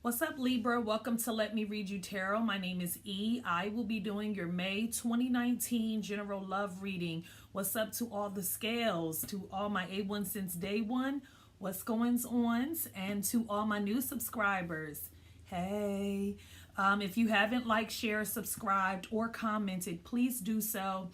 What's up, Libra? Welcome to Let Me Read You Tarot. My name is E. I will be doing your May 2019 general love reading. What's up to all the scales, to all my A1 since day one, what's going on, and to all my new subscribers. Hey, if you haven't liked, shared, subscribed, or commented, please do so.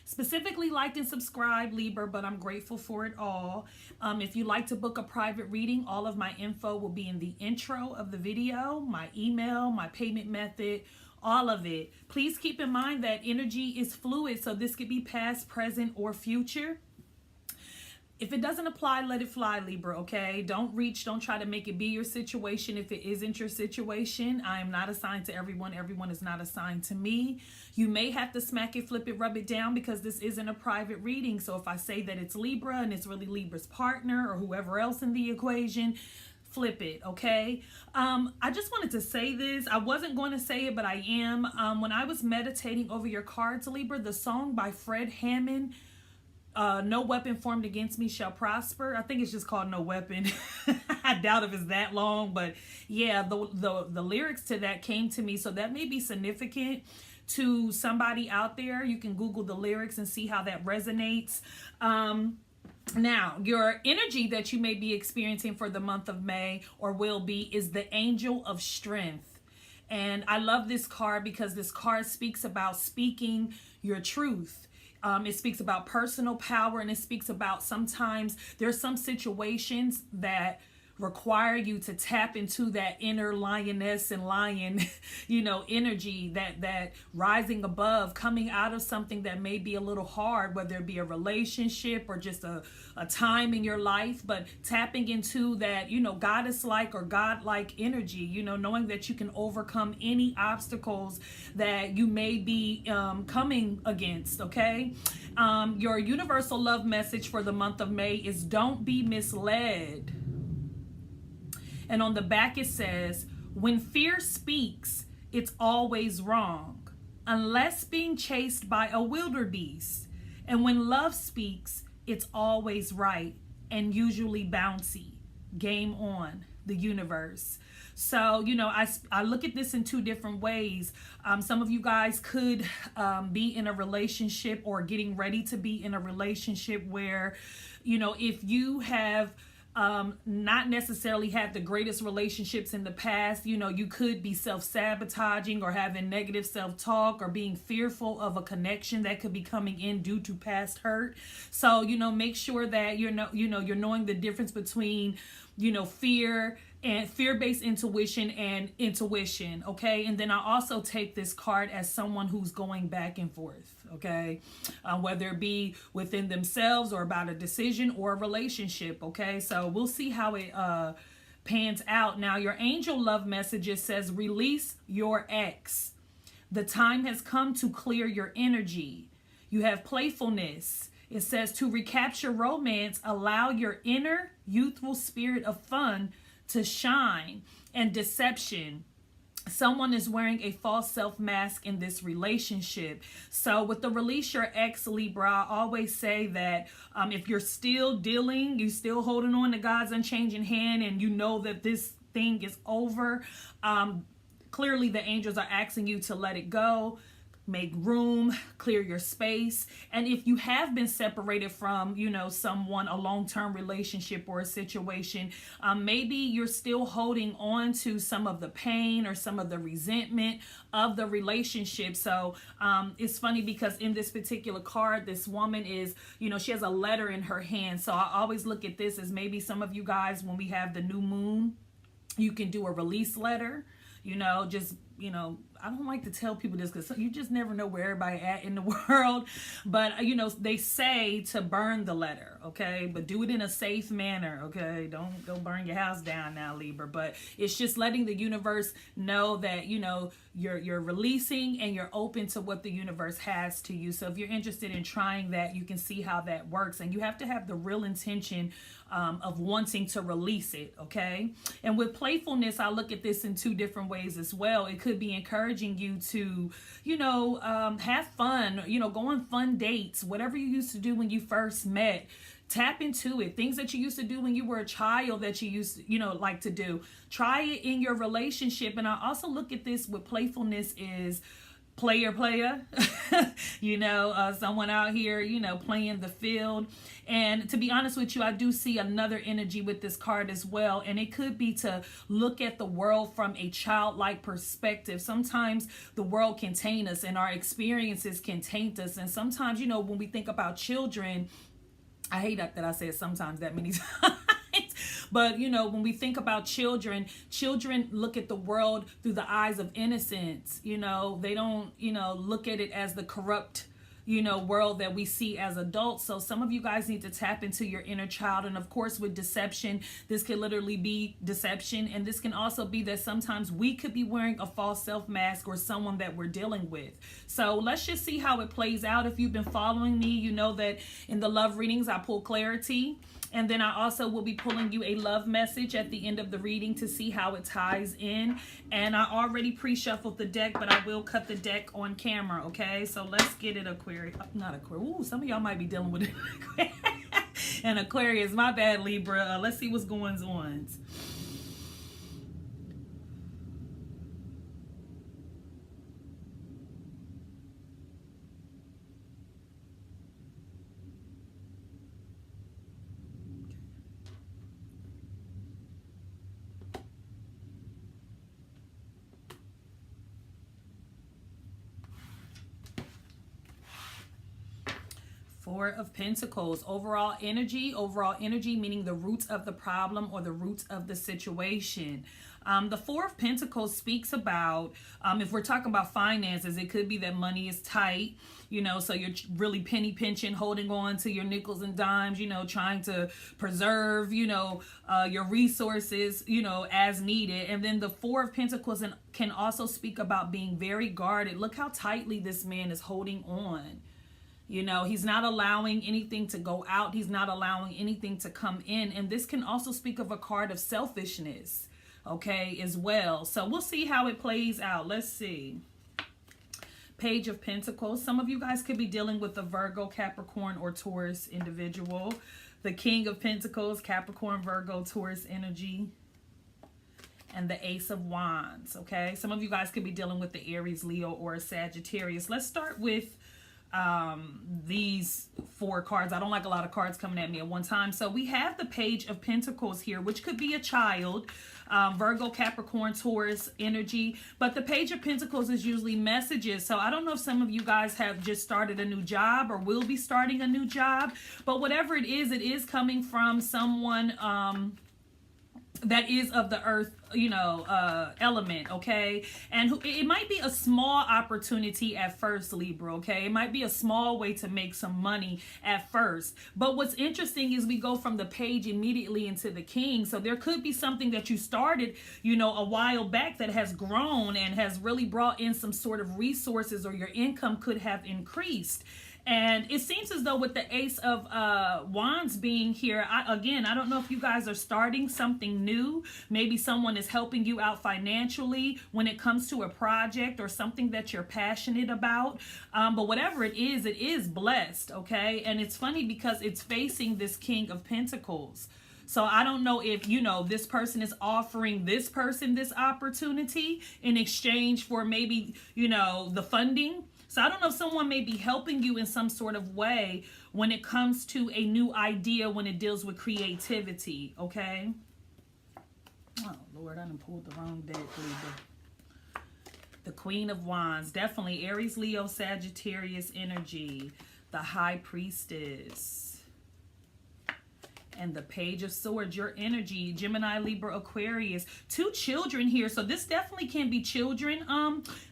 Specifically like and subscribe, Libra, but I'm grateful for it all. If you'd like to book a private reading, all of my info will be in the intro of the video, my email, my payment method, all of it. Please keep in mind that energy is fluid, so this could be past, present, or future. If it doesn't apply, let it fly, Libra, okay? Don't try to make it be your situation if it isn't your situation. I am not assigned to everyone. Everyone is not assigned to me. You may have to smack it, flip it, rub it down because this isn't a private reading. So if I say that it's Libra and it's really Libra's partner or whoever else in the equation, flip it, okay? I just wanted to say this. I wasn't going to say it, but I am. When I was meditating over your cards, Libra, the song by Fred Hammond, No Weapon Formed Against Me Shall Prosper. I think it's just called No Weapon. I doubt if it's that long, but yeah, the lyrics to that came to me, so that may be significant to somebody out there. You can Google the lyrics and see how that resonates. Now, your energy that you may be experiencing for the month of May or will be is the Angel of Strength. And I love this card because this card speaks about speaking your truth. It speaks about personal power, and it speaks about sometimes there's some situations that require you to tap into that inner lioness and lion, energy, that rising above, coming out of something that may be a little hard, whether it be a relationship or just a time in your life, but tapping into that, goddess-like or God-like energy, knowing that you can overcome any obstacles that you may be coming against, okay? Your universal love message for the month of May is don't be misled. And on the back it says, when fear speaks, it's always wrong, unless being chased by a wildebeest. And when love speaks, it's always right and usually bouncy. Game on, the universe. So, I look at this in two different ways. Some of you guys could be in a relationship or getting ready to be in a relationship where, if you have not necessarily had the greatest relationships in the past, you could be self-sabotaging or having negative self-talk or being fearful of a connection that could be coming in due to past hurt. So, make sure that you're knowing the difference between, fear and fear-based intuition and intuition, okay? And then I also take this card as someone who's going back and forth, okay? Whether it be within themselves or about a decision or a relationship, okay? So we'll see how it pans out. Now, your angel love messages says, release your ex. The time has come to clear your energy. You have playfulness. It says to recapture romance, allow your inner youthful spirit of fun to shine, and deception. Someone is wearing a false self mask in this relationship. So with the release your ex, Libra, I always say that if you're still dealing, you still holding on to God's unchanging hand, and you know that this thing is over, clearly the angels are asking you to let it go. Make room, clear your space. And if you have been separated from, someone, a long-term relationship or a situation, maybe you're still holding on to some of the pain or some of the resentment of the relationship. So it's funny because in this particular card, this woman is, she has a letter in her hand. So I always look at this as maybe some of you guys, when we have the new moon, you can do a release letter, I don't like to tell people this because you just never know where everybody at in the world. But, they say to burn the letter, okay? But do it in a safe manner, okay? Don't go burn your house down now, Libra. But it's just letting the universe know that, you're releasing and you're open to what the universe has to you. So if you're interested in trying that, you can see how that works. And you have to have the real intention of wanting to release it, okay? And with playfulness, I look at this in two different ways as well. It could be encouraging you to, have fun, go on fun dates, whatever you used to do when you first met. Tap into it. Things that you used to do when you were a child that you used to, like to do. Try it in your relationship. And I also look at this with playfulness is player, someone out here, playing the field. And to be honest with you, I do see another energy with this card as well. And it could be to look at the world from a childlike perspective. Sometimes the world can taint us and our experiences can taint us. And sometimes, when we think about children, I hate that I said sometimes that many times. But, when we think about children look at the world through the eyes of innocence. They don't, look at it as the corrupt, world that we see as adults. So some of you guys need to tap into your inner child. And of course, with deception, this could literally be deception. And this can also be that sometimes we could be wearing a false self mask or someone that we're dealing with. So let's just see how it plays out. If you've been following me, you know that in the love readings, I pull clarity. And then I also will be pulling you a love message at the end of the reading to see how it ties in. And I already pre-shuffled the deck, but I will cut the deck on camera, okay? So let's get it, Aquarius. Not Aquarius. Ooh, some of y'all might be dealing with it. And Aquarius, my bad, Libra. Let's see what's going on. Four of Pentacles, overall energy meaning the roots of the problem or the roots of the situation. The Four of Pentacles speaks about, if we're talking about finances, it could be that money is tight, so you're really penny pinching, holding on to your nickels and dimes, trying to preserve, your resources, as needed. And then the Four of Pentacles can also speak about being very guarded. Look how tightly this man is holding on. He's not allowing anything to go out. He's not allowing anything to come in. And this can also speak of a card of selfishness, okay, as well. So we'll see how it plays out. Let's see. Page of Pentacles. Some of you guys could be dealing with a Virgo, Capricorn, or Taurus individual. The King of Pentacles, Capricorn, Virgo, Taurus energy. And the Ace of Wands, okay? Some of you guys could be dealing with the Aries, Leo, or a Sagittarius. Let's start with these four cards. I don't like a lot of cards coming at me at one time. So we have the Page of Pentacles here, which could be a child, Virgo, Capricorn, Taurus energy. But the Page of Pentacles is usually messages. So I don't know if some of you guys have just started a new job or will be starting a new job. But whatever it is coming from someone that is of the earth, element, okay? And it might be a small opportunity at first, Libra, okay? It might be a small way to make some money at first. But what's interesting is we go from the Page immediately into the King. So there could be something that you started, a while back that has grown and has really brought in some sort of resources, or your income could have increased. And it seems as though with the Ace of Wands being here, I don't know if you guys are starting something new. Maybe someone is helping you out financially when it comes to a project or something that you're passionate about. But whatever it is blessed, okay? And it's funny because it's facing this King of Pentacles. So I don't know if, this person is offering this person this opportunity in exchange for maybe, the funding. So I don't know if someone may be helping you in some sort of way when it comes to a new idea, when it deals with creativity, okay? Oh, Lord, I done pulled the wrong deck, Libra. The Queen of Wands, definitely Aries, Leo, Sagittarius energy. The High Priestess. And the Page of Swords, your energy, Gemini, Libra, Aquarius. Two children here. So this definitely can be children,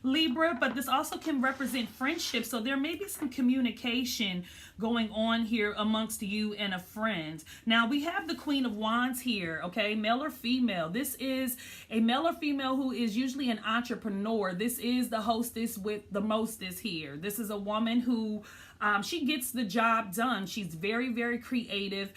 Libra, but this also can represent friendship. So there may be some communication going on here amongst you and a friend. Now we have the Queen of Wands here, okay? Male or female. This is a male or female who is usually an entrepreneur. This is the hostess with the mostest here. This is a woman who she gets the job done. She's very, very creative.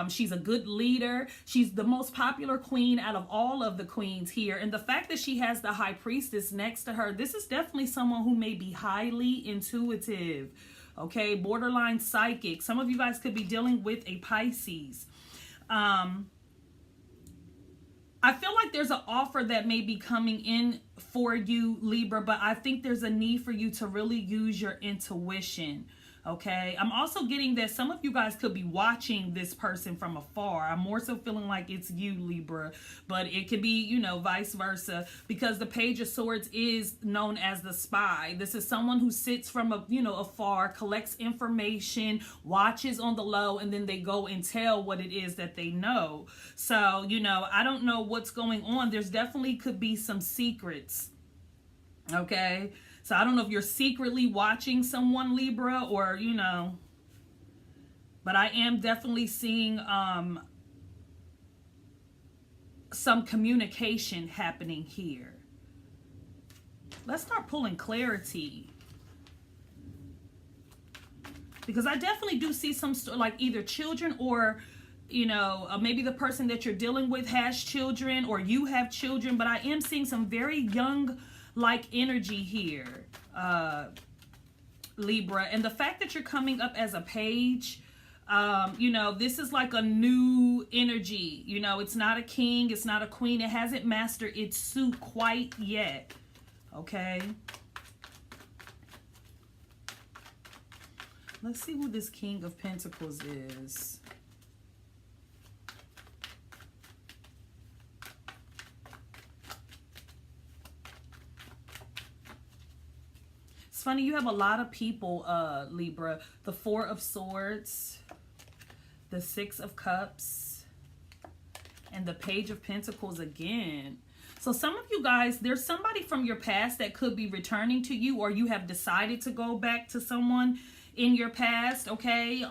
She's a good leader. She's the most popular queen out of all of the queens here. And the fact that she has the High Priestess next to her, this is definitely someone who may be highly intuitive. Okay, borderline psychic. Some of you guys could be dealing with a Pisces. I feel like there's an offer that may be coming in for you, Libra, but I think there's a need for you to really use your intuition. Okay, I'm also getting that some of you guys could be watching this person from afar. I'm more so feeling like it's you, Libra, but it could be, you know, vice versa, because the Page of Swords is known as the spy. This is someone who sits from afar, collects information, watches on the low, and then they go and tell what it is that they know. So, you know, I don't know what's going on. There's definitely could be some secrets. Okay. So I don't know if you're secretly watching someone, Libra, or, you know, but I am definitely seeing some communication happening here. Let's start pulling clarity. Because I definitely do see some, like either children or, you know, maybe the person that you're dealing with has children or you have children, but I am seeing some very young like energy here, Libra. And the fact that you're coming up as a page, you know, this is like a new energy. You know, it's not a king, it's not a queen. It hasn't mastered its suit quite yet. Okay. Let's see who this King of Pentacles is. It's funny, you have a lot of people, Libra. The Four of Swords, the Six of Cups, and the Page of Pentacles again. So some of you guys, there's somebody from your past that could be returning to you, or you have decided to go back to someone in your past, okay?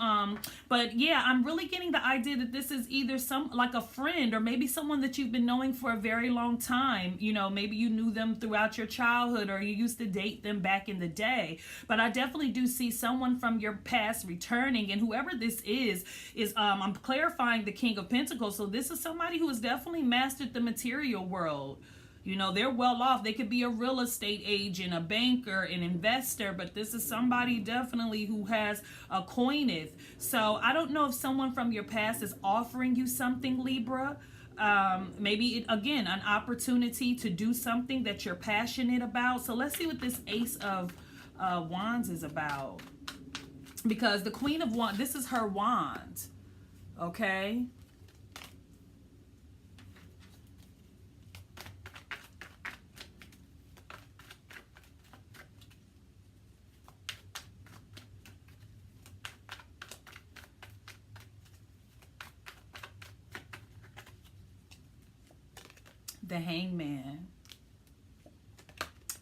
But yeah, I'm really getting the idea that this is either like a friend or maybe someone that you've been knowing for a very long time. You know, maybe you knew them throughout your childhood or you used to date them back in the day. But I definitely do see someone from your past returning, and whoever this is I'm clarifying the King of Pentacles. So this is somebody who has definitely mastered the material world. You know, they're well off. They could be a real estate agent, a banker, an investor, but this is somebody definitely who has a coinage. So I don't know if someone from your past is offering you something, Libra. Maybe, again, an opportunity to do something that you're passionate about. So let's see what this Ace of Wands is about. Because the Queen of Wands, this is her wand. Okay? The Hangman,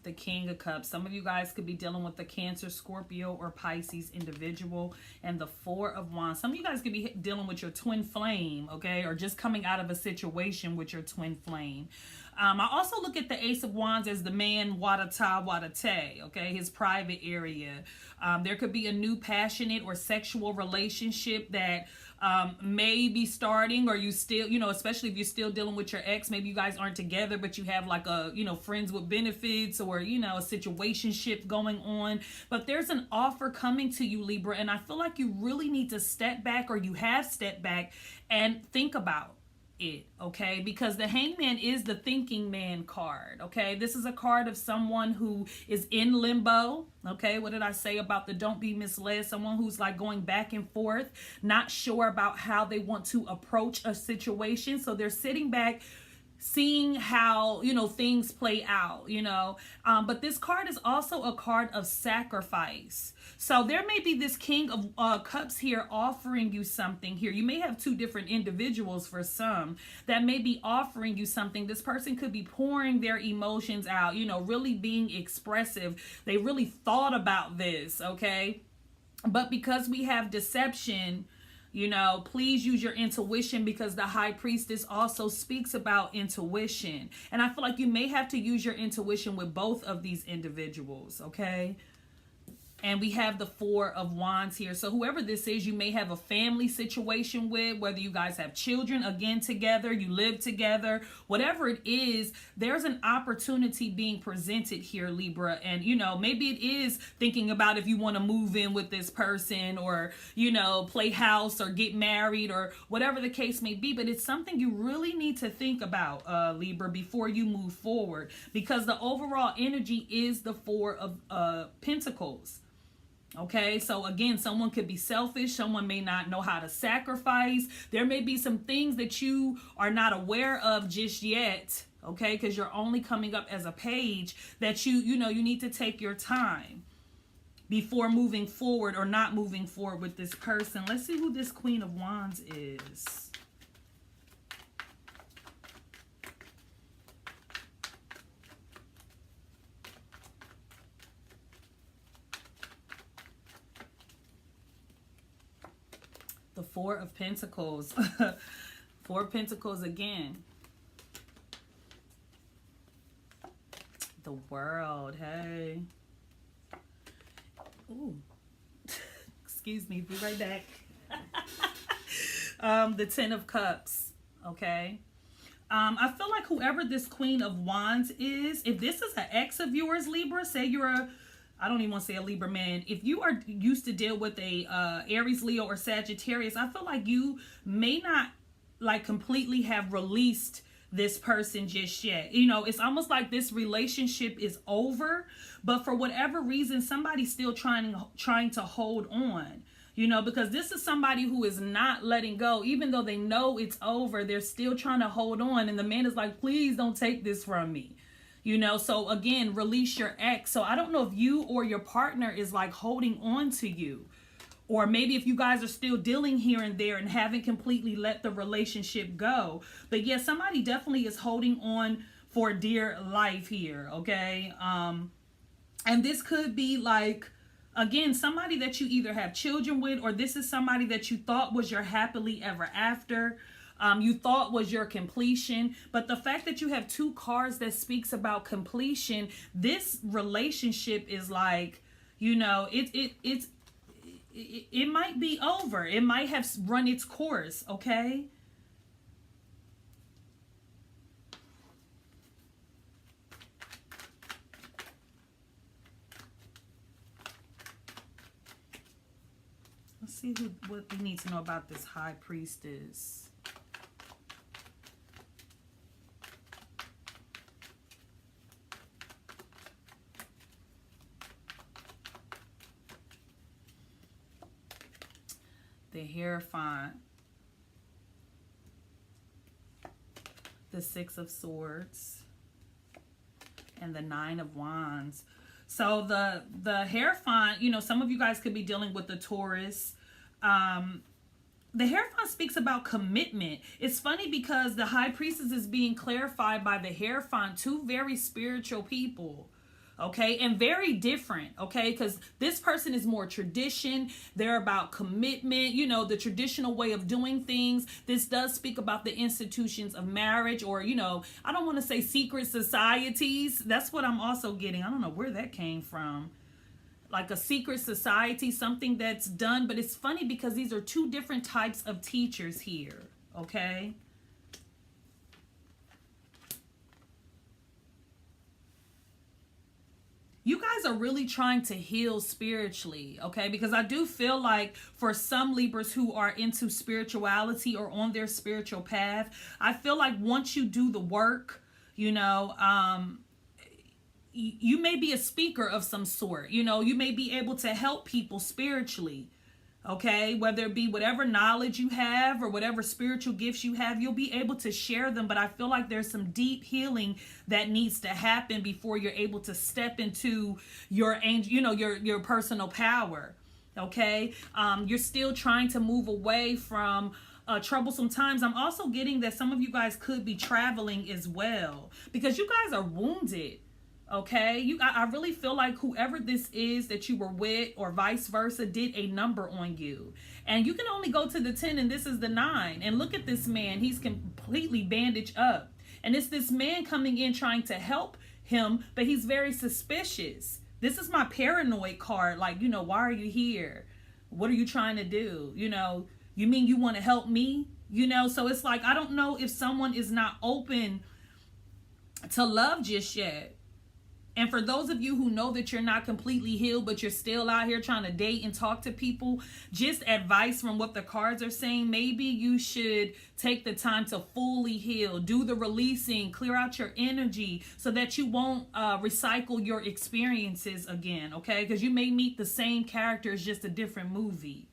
the King of Cups. Some of you guys could be dealing with the Cancer, Scorpio, or Pisces individual, and the Four of Wands. Some of you guys could be dealing with your twin flame, okay, or just coming out of a situation with your twin flame. I also look at the Ace of Wands as the man Wadata Wadate, okay, his private area. There could be a new passionate or sexual relationship that may be starting, or you still, you know, especially if you're still dealing with your ex, maybe you guys aren't together, but you have like a, you know, friends with benefits, or, you know, a situationship going on. But there's an offer coming to you, Libra, and I feel like you really need to step back, or you have stepped back and think about it, okay? Because the Hangman is the thinking man card, okay? This is a card of someone who is in limbo, okay? What did I say about the don't be misled? Someone who's like going back and forth, not sure about how they want to approach a situation. So they're sitting back, seeing how, you know, things play out, you know. But this card is also a card of sacrifice. So there may be this King of Cups here offering you something here. You may have two different individuals for some that may be offering you something. This person could be pouring their emotions out, you know, really being expressive. They really thought about this, okay? But because we have deception, you know, please use your intuition, because the High Priestess also speaks about intuition. And I feel like you may have to use your intuition with both of these individuals, okay? And we have the Four of Wands here. So whoever this is, you may have a family situation with, whether you guys have children, again, together, you live together, whatever it is, there's an opportunity being presented here, Libra. And, you know, maybe it is thinking about if you want to move in with this person or, you know, play house or get married or whatever the case may be. But it's something you really need to think about, Libra, before you move forward, because the overall energy is the Four of Pentacles. Okay, so again, someone could be selfish. Someone may not know how to sacrifice. There may be some things that you are not aware of just yet. Okay, because you're only coming up as a page that you need to take your time before moving forward or not moving forward with this person. Let's see who this Queen of Wands is. The Four of Pentacles. Four of Pentacles again. The World. Hey. Ooh. Excuse me. Be right back. The Ten of Cups. Okay. I feel like whoever this Queen of Wands is, if this is an ex of yours, Libra, say you're a, I don't even want to say a Libra man. If you are used to deal with a Aries, Leo, or Sagittarius, I feel like you may not like completely have released this person just yet. You know, it's almost like this relationship is over, but for whatever reason, somebody's still trying to hold on. You know, because this is somebody who is not letting go. Even though they know it's over, they're still trying to hold on. And the man is like, please don't take this from me. You know, so again, release your ex. So I don't know if you or your partner is like holding on to you. Or maybe if you guys are still dealing here and there and haven't completely let the relationship go. But yeah, somebody definitely is holding on for dear life here, okay? And this could be like, again, somebody that you either have children with, or this is somebody that you thought was your happily ever after. You thought was your completion, but the fact that you have two cards that speaks about completion, this relationship is like, you know, it might be over. It might have run its course, okay? Let's see what we need to know about this High Priestess. The Hierophant, the Six of Swords, and the Nine of Wands. So the Hierophant, you know, some of you guys could be dealing with the Taurus. The Hierophant speaks about commitment. It's funny because the High Priestess is being clarified by the Hierophant, two very spiritual people. Okay, and very different, okay, because this person is more tradition. They're about commitment, you know, the traditional way of doing things. This does speak about the institutions of marriage, or, you know, I don't want to say secret societies. That's what I'm also getting. I don't know where that came from. Like a secret society, something that's done. But it's funny because these are two different types of teachers here, okay? You guys are really trying to heal spiritually, okay? Because I do feel like for some Libras who are into spirituality or on their spiritual path, I feel like once you do the work, you know, you may be a speaker of some sort. You know, you may be able to help people spiritually. Okay, whether it be whatever knowledge you have or whatever spiritual gifts you have, you'll be able to share them. But I feel like there's some deep healing that needs to happen before you're able to step into your angel, you know, your personal power. Okay, you're still trying to move away from troublesome times. I'm also getting that some of you guys could be traveling as well because you guys are wounded. Okay, I really feel like whoever this is that you were with or vice versa did a number on you. And you can only go to the 10 and this is the 9. And look at this man. He's completely bandaged up. And it's this man coming in trying to help him, but he's very suspicious. This is my paranoid card. Like, you know, why are you here? What are you trying to do? You know, you mean you want to help me? You know, so it's like, I don't know if someone is not open to love just yet. And for those of you who know that you're not completely healed, but you're still out here trying to date and talk to people, just advice from what the cards are saying, maybe you should take the time to fully heal, do the releasing, clear out your energy so that you won't recycle your experiences again, okay? Because you may meet the same characters, just a different movie.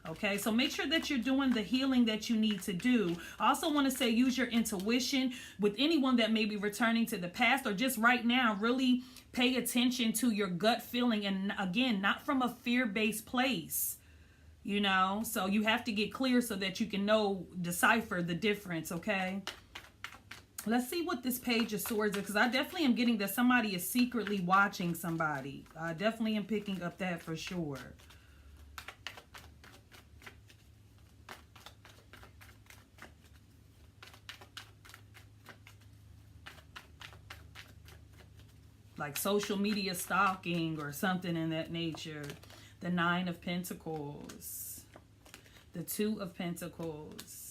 Okay, so make sure that you're doing the healing that you need to do. I also want to say use your intuition with anyone that may be returning to the past, or just right now, really pay attention to your gut feeling. And again, not from a fear-based place, you know. So you have to get clear so that you can decipher the difference, okay? Let's see what this Page of Swords is, because I definitely am getting that somebody is secretly watching somebody. I definitely am picking up that for sure. Like social media stalking or something in that nature. The Nine of Pentacles. The Two of Pentacles.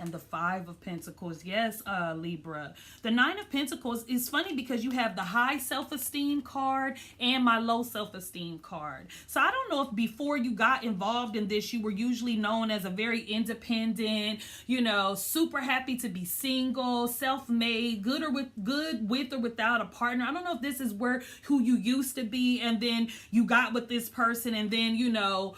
And the Five of Pentacles. Yes, Libra. The Nine of Pentacles is funny because you have the high self-esteem card and my low self-esteem card. So I don't know if before you got involved in this, you were usually known as a very independent, you know, super happy to be single, self-made, good with or without a partner. I don't know if this is who you used to be, and then you got with this person, and then, you know,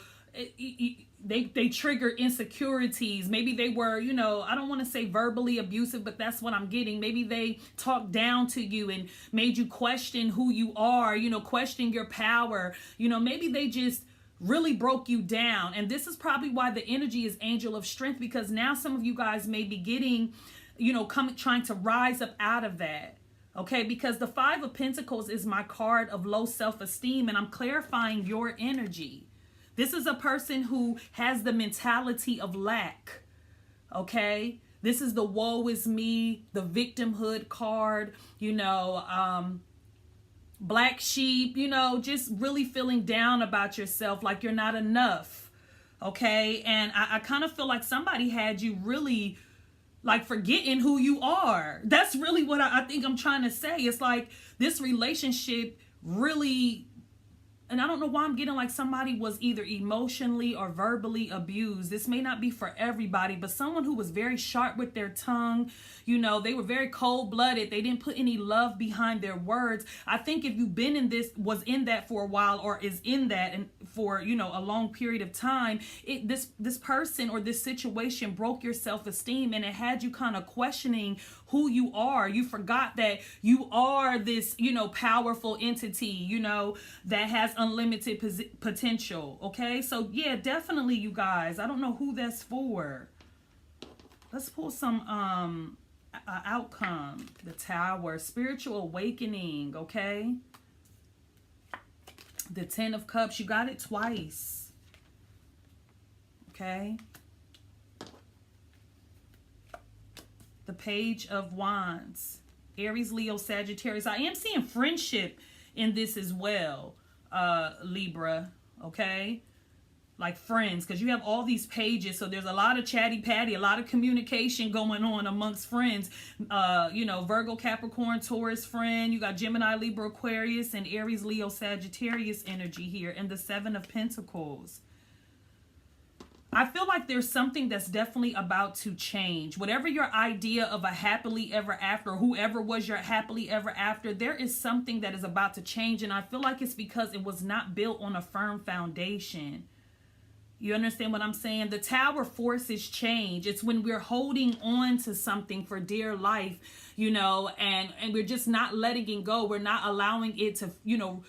they trigger insecurities. Maybe they were, you know, I don't want to say verbally abusive, but that's what I'm getting. Maybe they talked down to you and made you question who you are, you know, question your power. You know, maybe they just really broke you down. And this is probably why the energy is Angel of Strength, because now some of you guys may be getting, you know, trying to rise up out of that. Okay, because the Five of Pentacles is my card of low self-esteem, and I'm clarifying your energy. This is a person who has the mentality of lack, okay? This is the woe is me, the victimhood card, you know, black sheep, you know, just really feeling down about yourself, like you're not enough, okay? And I kind of feel like somebody had you really, like, forgetting who you are. That's really what I think I'm trying to say. It's like this relationship really... And I don't know why I'm getting like somebody was either emotionally or verbally abused. This may not be for everybody, but someone who was very sharp with their tongue, you know, they were very cold-blooded. They didn't put any love behind their words. I think if you've been in this, was in that for a while, or is in that and for, you know, a long period of time, this person or this situation broke your self-esteem, and it had you kind of questioning who you are. You forgot that you are this, you know, powerful entity, you know, that has unlimited potential. Okay, so yeah, definitely, you guys, I don't know who that's for. Let's pull some outcome. The Tower, spiritual awakening. Okay, the Ten of Cups, you got it twice. Okay, the Page of Wands, Aries, Leo, Sagittarius. I am seeing friendship in this as well, Libra, okay? Like friends, because you have all these pages, so there's a lot of chatty-patty, a lot of communication going on amongst friends. You know, Virgo, Capricorn, Taurus friend. You got Gemini, Libra, Aquarius, and Aries, Leo, Sagittarius energy here. And the Seven of Pentacles. I feel like there's something that's definitely about to change. Whatever your idea of a happily ever after, whoever was your happily ever after, there is something that is about to change. And I feel like it's because it was not built on a firm foundation. You understand what I'm saying? The Tower forces change. It's when we're holding on to something for dear life, you know, and we're just not letting it go. We're not allowing it to, you know,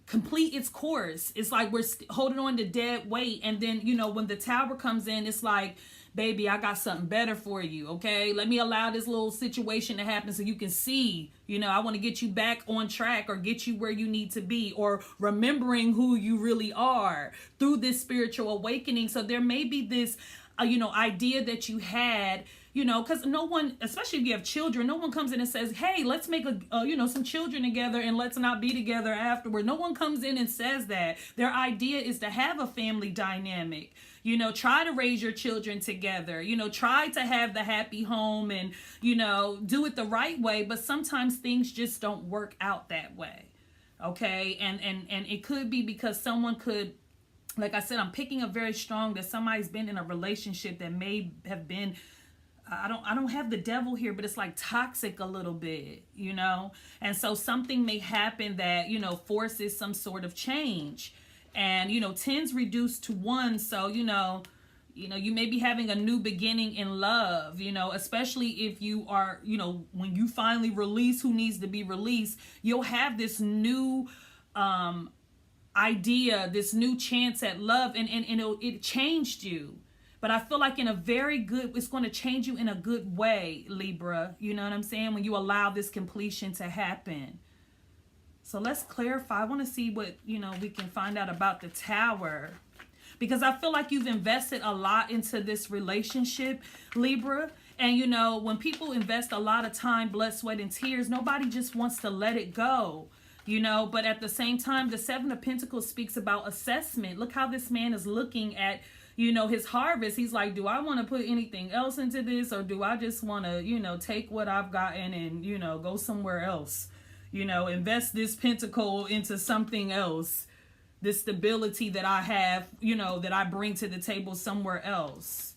complete its course. It's like we're holding on to dead weight. And then, you know, when the Tower comes in, it's like, baby, I got something better for you, okay? Let me allow this little situation to happen so you can see, you know, I want to get you back on track, or get you where you need to be, or remembering who you really are through this spiritual awakening. So there may be this, you know, idea that you had, You know, because no one, especially if you have children, no one comes in and says, hey, let's make some children together and let's not be together afterward. No one comes in and says that. Their idea is to have a family dynamic. You know, try to raise your children together. You know, try to have the happy home and, you know, do it the right way. But sometimes things just don't work out that way. Okay. And it could be because someone could, like I said, I'm picking up very strong that somebody's been in a relationship that may have been, I don't have the devil here, but it's like toxic a little bit, you know? And so something may happen that, you know, forces some sort of change. And, you know, 10's reduced to 1. So, you know, you may be having a new beginning in love, you know, especially if you are, you know, when you finally release who needs to be released, you'll have this new idea, this new chance at love, and it changed you. But I feel like in a very good, it's going to change you in a good way, Libra. You know what I'm saying? When you allow this completion to happen. So let's clarify. I want to see what, you know, we can find out about the Tower. Because I feel like you've invested a lot into this relationship, Libra. And, you know, when people invest a lot of time, blood, sweat, and tears, nobody just wants to let it go. You know, but at the same time, the 7 of Pentacles speaks about assessment. Look how this man is looking at, you know, his harvest. He's like, do I want to put anything else into this, or do I just want to, you know, take what I've gotten and, you know, go somewhere else, you know, invest this pentacle into something else, this stability that I have, you know, that I bring to the table somewhere else.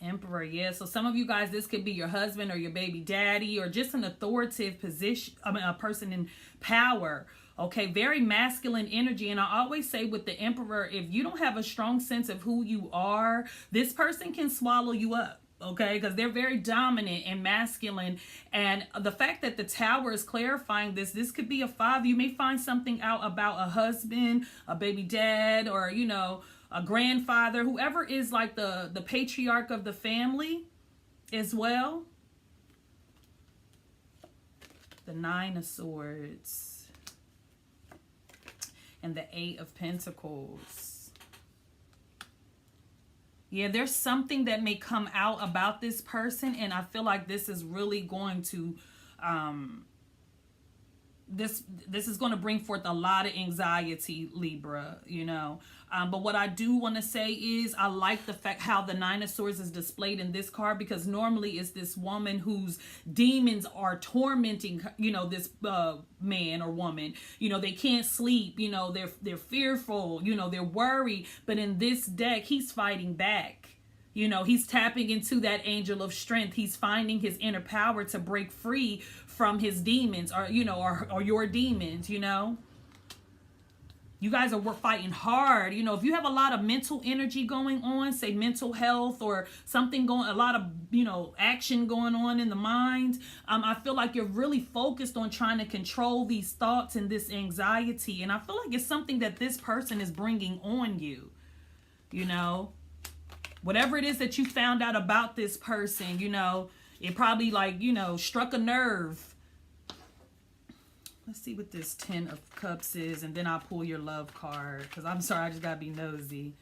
Emperor, yeah. So some of you guys, this could be your husband or your baby daddy, or just an authoritative position. I mean, a person in power. Okay, very masculine energy. And I always say with the Emperor, if you don't have a strong sense of who you are, this person can swallow you up. Okay, because they're very dominant and masculine. And the fact that the Tower is clarifying this could be a 5. You may find something out about a husband, a baby dad, or, you know, a grandfather, whoever is like the patriarch of the family as well. The 9 of Swords and the 8 of Pentacles. Yeah, there's something that may come out about this person, and I feel like this is really going to this is going to bring forth a lot of anxiety, Libra, you know. But what I do want to say is I like the fact how the 9 of Swords is displayed in this card, because normally it's this woman whose demons are tormenting, you know, this man or woman. You know, they can't sleep, you know, they're fearful, you know, they're worried. But in this deck, he's fighting back. You know, he's tapping into that angel of strength. He's finding his inner power to break free from his demons, or, you know, or your demons, you know. You guys are fighting hard. You know, if you have a lot of mental energy going on, say mental health or something going, a lot of, you know, action going on in the mind, I feel like you're really focused on trying to control these thoughts and this anxiety. And I feel like it's something that this person is bringing on you, you know. Whatever it is that you found out about this person, you know, it probably, like, you know, struck a nerve. Let's see what this 10 of Cups is, and then I'll pull your love card, because I'm sorry, I just gotta be nosy.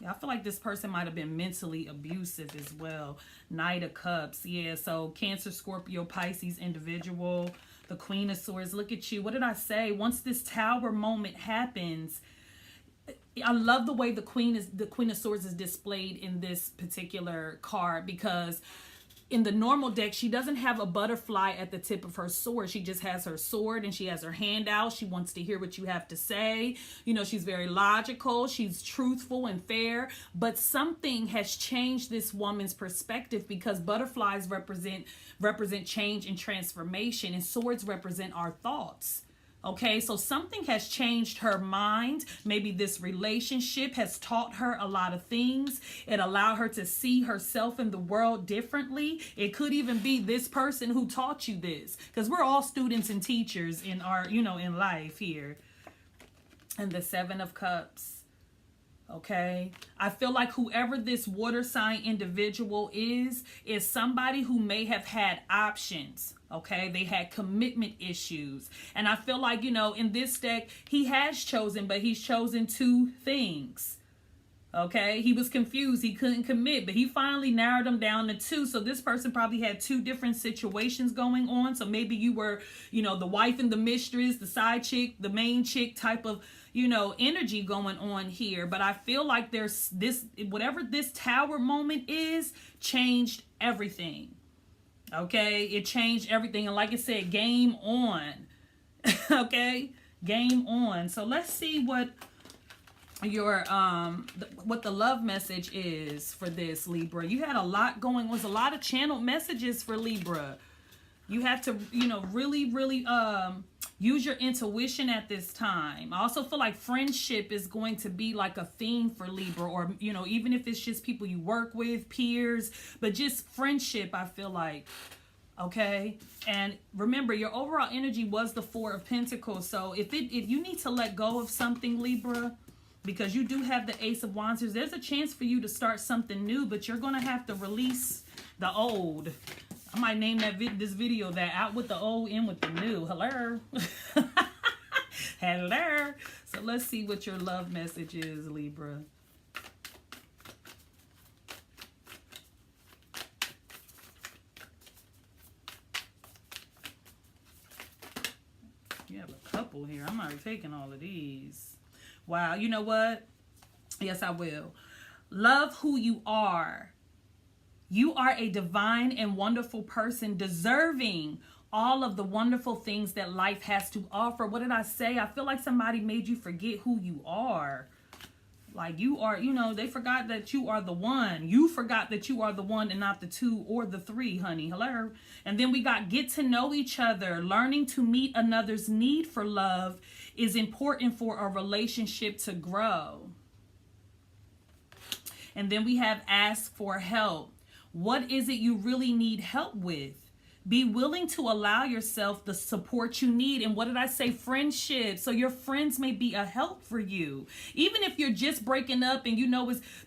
Yeah, I feel like this person might have been mentally abusive as well. Knight of Cups, yeah, so Cancer, Scorpio, Pisces individual. The Queen of Swords, look at you. What did I say? Once this Tower moment happens, I love the way the Queen of Swords is displayed in this particular card, because in the normal deck, she doesn't have a butterfly at the tip of her sword. She just has her sword and she has her hand out. She wants to hear what you have to say. You know, she's very logical. She's truthful and fair. But something has changed this woman's perspective, because butterflies represent change and transformation, and swords represent our thoughts. Okay, so something has changed her mind. Maybe this relationship has taught her a lot of things. It allowed her to see herself in the world differently. It could even be this person who taught you this, because we're all students and teachers in our, in life here. And the Seven of Cups. Okay, I feel like whoever this water sign individual is somebody who may have had options. Okay, they had commitment issues. And I feel like, in this deck, he has chosen, but he's chosen two things. Okay, he was confused. He couldn't commit, but he finally narrowed them down to two. So this person probably had two different situations going on. So maybe you were, the wife and the mistress, the side chick, the main chick type of, energy going on here. But I feel like there's this, whatever this tower moment is, changed everything. Okay, it changed everything. And like I said, game on. Okay, game on. So let's see what your what the love message is for this, Libra. You had a lot going, was a lot of channeled messages for Libra. You have to, really use your intuition at this time. I also feel like friendship is going to be like a theme for Libra, or even if it's just people you work with, peers, but just friendship, I feel like. Okay, and remember, your overall energy was the Four of Pentacles. So if you need to let go of something, Libra, because you do have the Ace of Wands, there's a chance for you to start something new, but you're going to have to release the old. I might name this video that, out with the old, in with the new. Hello. Hello. So let's see what your love message is, Libra. You have a couple here. I'm already taking all of these. Wow, you know what? Yes, I will. Love who you are. You are a divine and wonderful person, deserving all of the wonderful things that life has to offer. What did I say? I feel like somebody made you forget who you are. Like you are, they forgot that you are the one. You forgot that you are the one and not the two or the three, honey. Hello. And then we got get to know each other. Learning to meet another's need for love is important for a relationship to grow. And then we have ask for help. What is it you really need help with? Be willing to allow yourself the support you need. And what did I say? Friendship. So your friends may be a help for you. Even if you're just breaking up and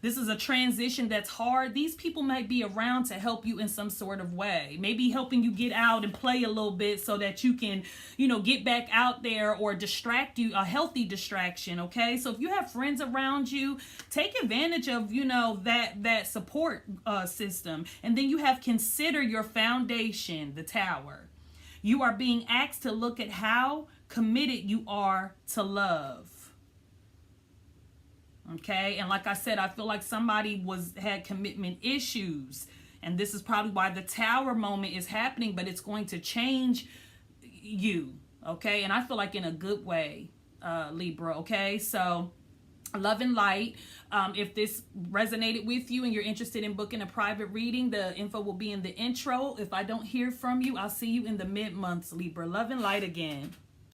this is a transition that's hard, these people might be around to help you in some sort of way. Maybe helping you get out and play a little bit so that you can, get back out there, or distract you, a healthy distraction. Okay. So if you have friends around you, take advantage of, that support system. And then you have consider your foundation, the Tower. You are being asked to look at how committed you are to love. Okay, and like I said, I feel like somebody had commitment issues, and this is probably why the Tower moment is happening, but it's going to change you. Okay, and I feel like in a good way, Libra. Okay, so love and light. If this resonated with you and you're interested in booking a private reading, the info will be in the intro. If I don't hear from you, I'll see you in the mid-months, Libra. Love and light again.